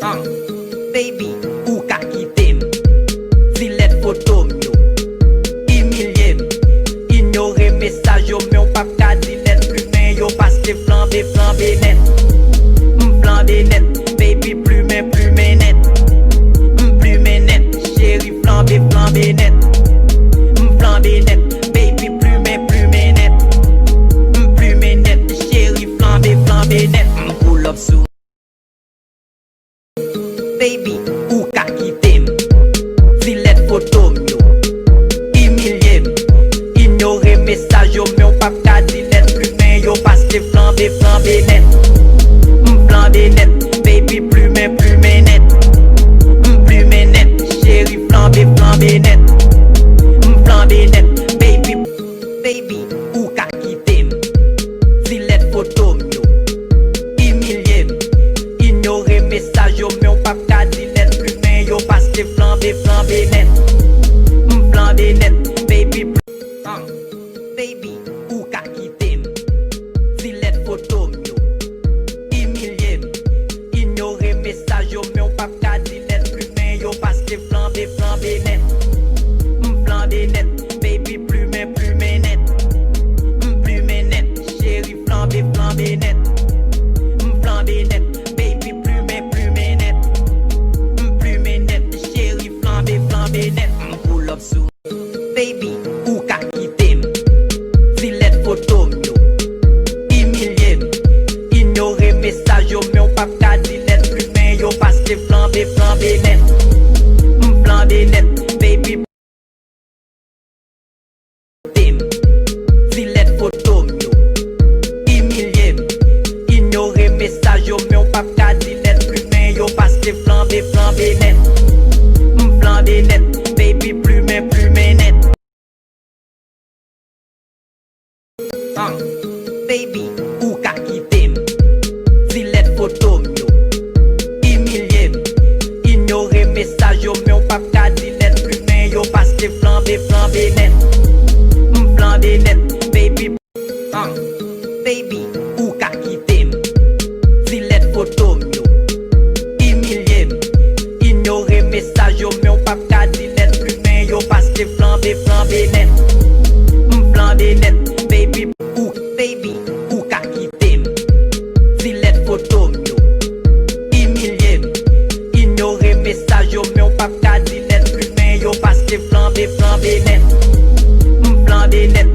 Baby, ou ka kitem, zilet fotom yo, humilier, ignorer message yo, mais on pa ka zilet plumen yo, paske flambe net, flambe net, baby plumen net, plumen net, chéri flambe net, flambe net, baby plumen net, plumen net, chéri flambe net, pull up sous. Baby, ou ka kitem, zilet fotom yo, humilier, ignorer message yo, mais on pa ka zilet plumen yo, paske flambe net, flambe net, baby plumen net, plumen net, chéri flambe net, flambe net, baby, ou ka kitem, zilet fotom yo, humilier, ignorer message yo, mais on pa ka zilet plumen yo, paske flambe net, baby, baby, ou ka kitem, zilet fotom yo, humilier, ignorer message yo, mais on pa ka zilet plumen yo, paske flambe net, baby plumen net, plumen net, chéri flambe net, flambe net, baby plumen net, plumen net, chéri flambe net, pull up sous. Baby, ou ka kitem, zilet fotom yo, humilier, ignorer message yo, mais on pa ka zilet plumen yo, paske flambe net, baby zilet fotom yo, humilier, ignorer message yo, mais on pa ka zilet plumen yo, paske flambe net, baby plumen net, baby, ou ka kitem, zilet fotom yo, humilier, ignorer message yo, mais on pa ka zilet plumen yo, paske flambe net, baby, baby, ou ka kitem, zilet fotom yo, humilier, ignorer message yo, mais on pa ka zilet plumen yo, paske flambe net, baby, ou ka kitem, zilet fotom yo, humilier, ignorer message yo, mais on pa ka zilet plumen yo, paske flambe net,